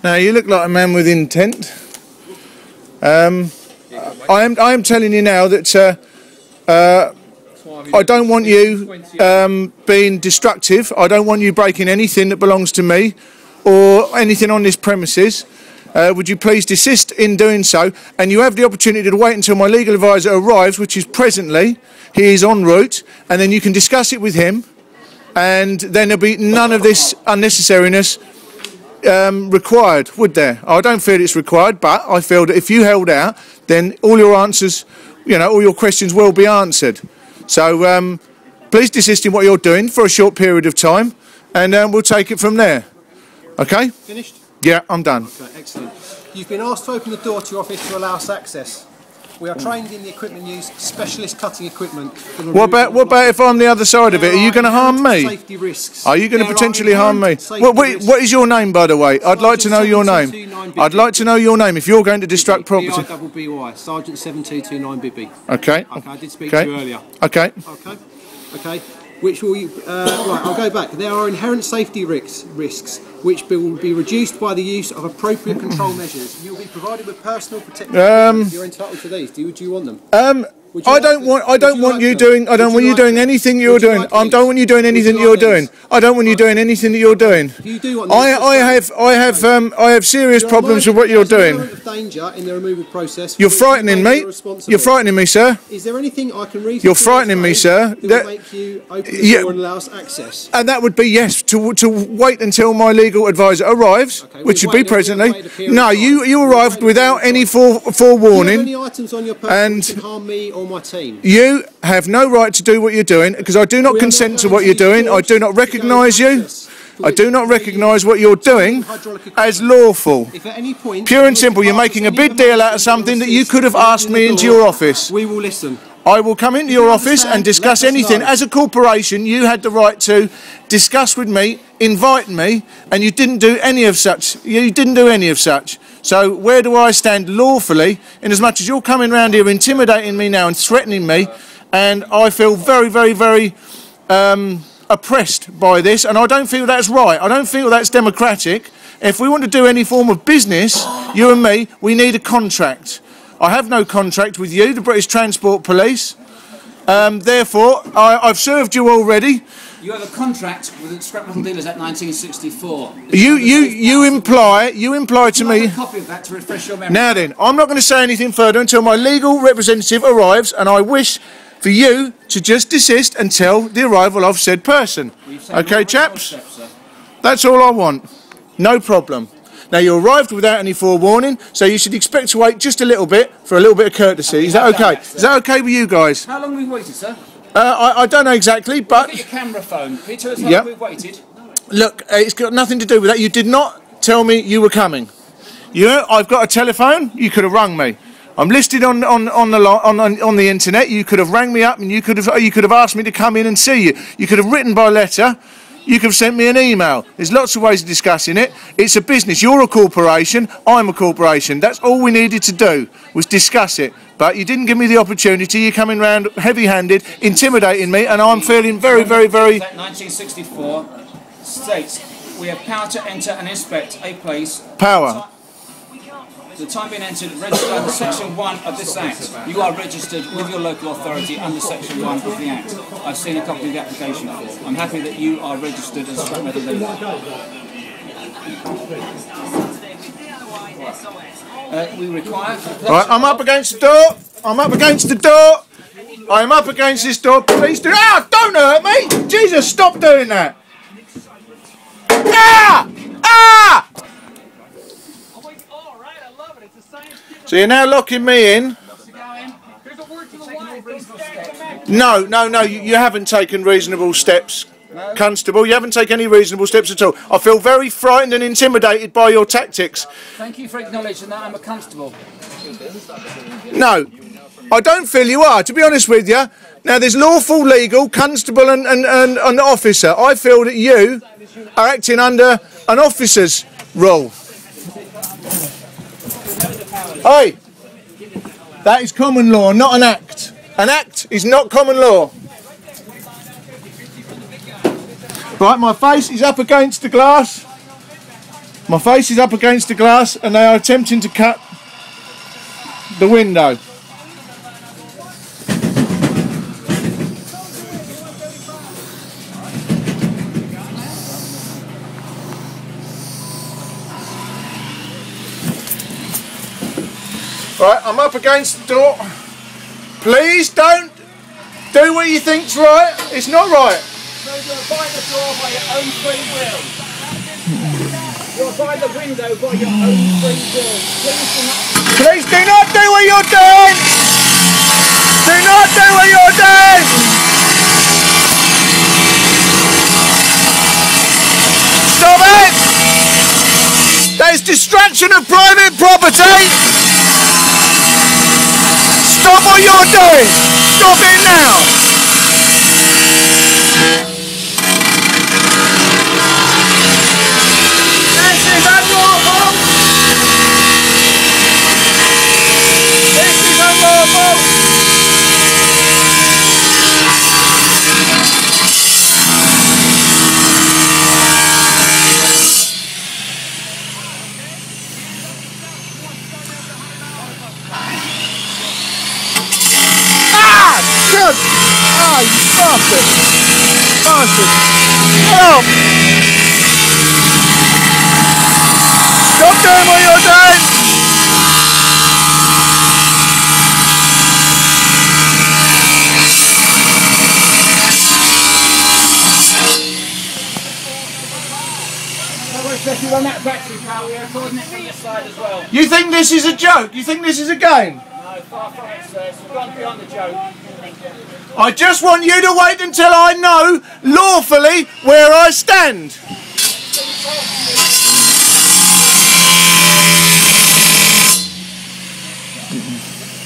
Now you look like a man with intent. I am telling you now that I don't want you being destructive. I don't want you breaking anything that belongs to me or anything on this premises. Would you please desist in doing so? And you have the opportunity to wait until my legal advisor arrives, which is presently. He is en route, and then you can discuss it with him, and then there'll be none of this unnecessariness required, would there? I don't feel it's required, but I feel that if you held out, then all your answers, you know, all your questions will be answered. So please desist in what you're doing for a short period of time, and we'll take it from there. Okay? Finished? Yeah, I'm done. Okay, excellent. You've been asked to open the door to your office to allow us access. We are trained in the equipment used, specialist cutting equipment. What about if I'm the other side of it? Are you going to harm me? Safety risks. Are you going to potentially harm me? What is your name, by the way? I'd like to know your name. I'd like to know your name if you're going to destruct property. BI, Sergeant 7229 Bibby. Okay. Okay, I did speak to you earlier. Okay. Okay. Okay. Which will right? I'll go back. There are inherent safety risks which will be reduced by the use of appropriate control measures. You'll be provided with personal protection. You're entitled to these. Do you want them? I don't want you doing anything you're doing. I don't want you doing anything you're doing. I don't want you doing anything that you're doing. You do want I have serious problems with what you're doing. Danger in the removal process. You're frightening me. You're frightening me, sir. Is there anything I can read? You're frightening me, sir. That will make you open the door and allow us access. And that would be yes to wait until my legal advisor arrives, which should be presently. No, you arrived without any forewarning. Do you have any items on your person that can harm me or my team? You have no right to do what you're doing because I do not consent to what you're doing. I do not recognise you. I do not recognise what you're doing as lawful. If at any point, pure and simple, you're making a big deal out of something that you could have asked me into your office. We will listen. I will come into your office and discuss anything. As a corporation, you had the right to discuss with me, invite me, and you didn't do any of such. You didn't do any of such. So where do I stand lawfully, in as much as you're coming round here intimidating me now and threatening me, and I feel very, very, very oppressed by this, and I don't feel that's right. I don't feel that's democratic. If we want to do any form of business, you and me, we need a contract. I have no contract with you, the British Transport Police. Therefore, I've served you already. You have a contract with Scrap Metal Dealers at 1964. You imply to me. A copy of that to refresh your memory. Now then, I'm not going to say anything further until my legal representative arrives, and I wish for you to just desist until the arrival of said person. Okay, chaps? That's all I want. No problem. Now, you arrived without any forewarning, so you should expect to wait just a little bit for a little bit of courtesy. Is that okay? Is that okay with you guys? How long have we waited, sir? I don't know exactly, but... Look at your camera phone. Can you tell us how long we've waited? Look, it's got nothing to do with that. You did not tell me you were coming. I've got a telephone. You could have rung me. I'm listed on the internet. You could have rang me up and you could have asked me to come in and see you. You could have written by letter. You could have sent me an email. There's lots of ways of discussing it. It's a business. You're a corporation. I'm a corporation. That's all we needed to do was discuss it. But you didn't give me the opportunity. You're coming round heavy-handed, intimidating me, and I'm feeling very, very, very... 1964 states we have power to enter and inspect a place... Power. The time being entered, registered under Section 1 of this Act. You are registered with your local authority under Section 1 of the Act. I've seen a copy of the application form. I'm happy that you are registered as a Scrap Metal Dealer. We require... Right, I'm up against the door. I'm up against the door. I'm up against this door. Please do... Ah! Don't hurt me! Jesus, stop doing that! Ah! Ah! So you're now locking me in? No, you haven't taken reasonable steps, Constable. You haven't taken any reasonable steps at all. I feel very frightened and intimidated by your tactics. Thank you for acknowledging that I'm a constable. No, I don't feel you are, to be honest with you. Now, there's lawful, legal, constable and officer. I feel that you are acting under an officer's role. Hey, that is common law, not an act. An act is not common law. Right, my face is up against the glass. My face is up against the glass and they are attempting to cut the window. Right, I'm up against the door. Please don't do what you think's right. It's not right. So you're by the door by your own free will. You're by the window by your own free will. Please do not do what you're doing. Do not do what you're doing. Stop it. That is destruction of private property. Stop what you're doing! Stop it now! This is unlawful! This is unlawful! Good! Ah, you bastard! Bastard! Help! Stop doing what you're doing! Especially on that battery power, we're recording it from your side as well. You think this is a joke? You think this is a game? No, far from it, sir. It's gone beyond the joke. I just want you to wait until I know lawfully where I stand.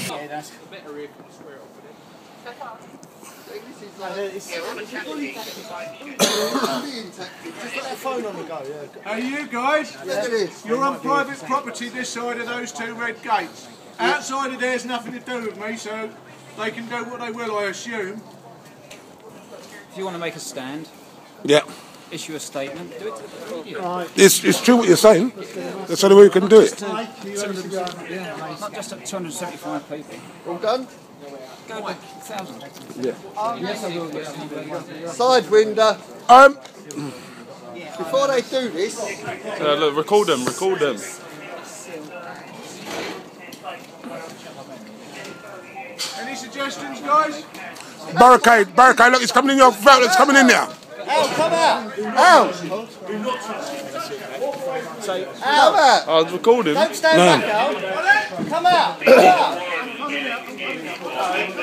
Yeah, that's a bit of rear square off Hey, you guys, you're on private property this side of those two red gates. Outside of there's nothing to do with me, so they can do what they will, I assume. If you want to make a stand, Yeah. issue a statement, do it to the media. It's true what you're saying. That's the only way we can do it. Not just at 275 people. All done? Go back 1,000. Side window. Before they do this, Look, record them, record them. Any suggestions, guys? Barricade, barricade, look, it's coming in your throat, it's coming in there. Al, come out! Al! Come out! I was recording. Don't stand back, Al! Come out! Come out!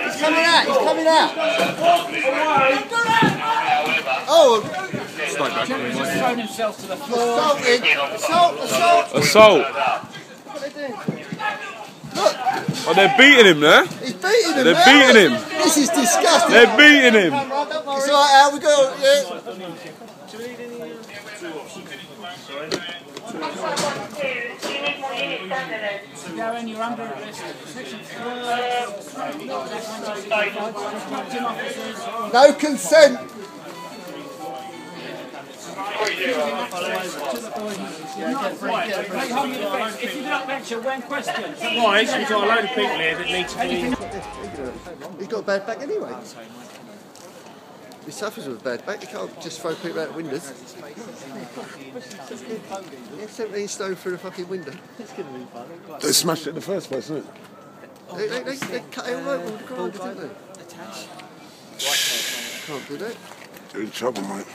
He's coming out! He's coming out! Oh! He's thrown himself to the floor. Assaulting! Assault! Assault! Assault. What are they doing? Look! Oh, they're beating him there. He's beating him! They're Al. beating him. This is disgusting! They're beating him. It's alright, Al, we go. Yeah. Darren, you're under arrest. Section 4. No consent! If you do not mention when questioned. Guys, we've got a load of people here that need to be... He's got a bad back anyway. He suffers with a bad back. He can't just throw people out windows. Yeah, 17 stone through the fucking window. They smashed it in the first place, isn't it? They cut it all over with the grinder, didn't they? Can't do that. You're in trouble, mate.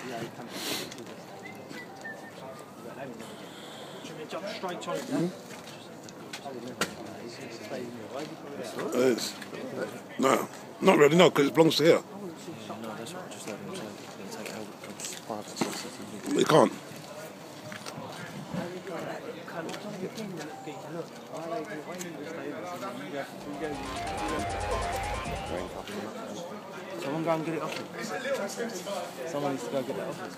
It's, no, not really, no, because it belongs to here. We can't. Someone go and get it off him. Someone needs to go get it off him.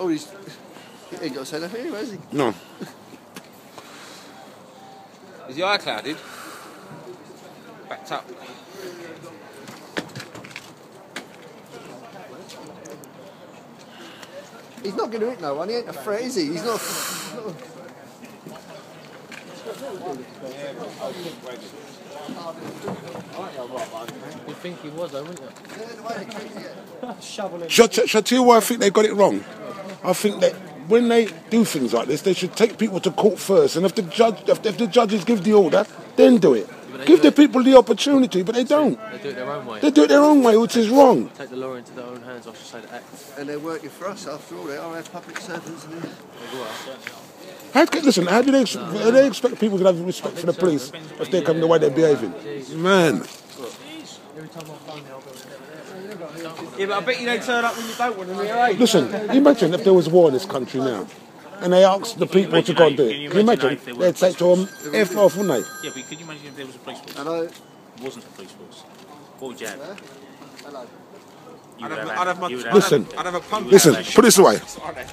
Oh, he ain't got to say nothing anyway, has he? No. Is the eye clouded? Backed up. He's not going to hit no one. He ain't a threat, is he? He's not. You'd think he was, though, wouldn't you? Shoveling. Shall I tell you why I think they got it wrong? I think that when they do things like this, they should take people to court first, and if the judges give the order, then do it. Give the people the opportunity, but they don't. They do it their own way. They do it their own way, which is wrong. Take the law into their own hands, I should say, the act. And they're working for us after all. They are our public servants. Listen, how do they expect people to have respect for the police if they come the way they're behaving? Man. Every time I phone you, I'll go Yeah, but I bet you don't turn up when you don't want them here, eh? Listen, imagine if there was war in this country now, and they asked the people to go and do it. Can you imagine? They'd say to them, F off, wouldn't they? Yeah, but could you imagine if there was a police force? Hello. It wasn't a police force. What would you have? Hello. Listen, put this away.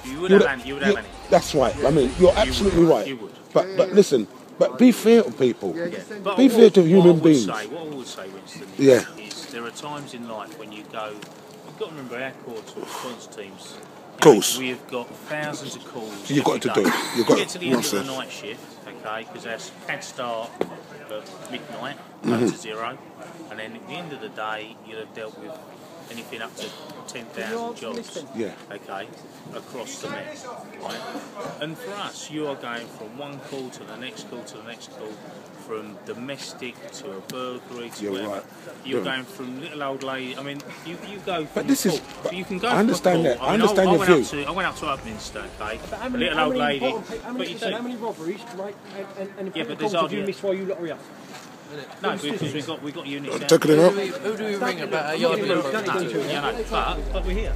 You would have any. That's right. I mean, you're absolutely right. You would. But listen, but be fair to people. But Be fair to human beings. What I would say, Winston, Yeah. is there are times in life when you go, you've got to remember our courts or response teams. Of course. We've got thousands of calls. You've got to do it. You've got get to the end of the to. night shift, okay, because our CAD start at midnight, go to 0, and then at the end of the day, you'd have dealt with anything up to 10,000 jobs, okay, across the net, right? And for us, you are going from one call to the next call to the next call, from domestic to a burglary to whatever. Right. You're going from little old lady. I mean, you go. From But this is. so you can go. I understand from a that. call. I understand your view. I went up to Upminster, okay. But A little old lady. How many robberies, right? And Yeah, but calls there's did you miss while you lot were up? No, because we got units. Taking it out. Who do we ring about a yard? No, but we're here.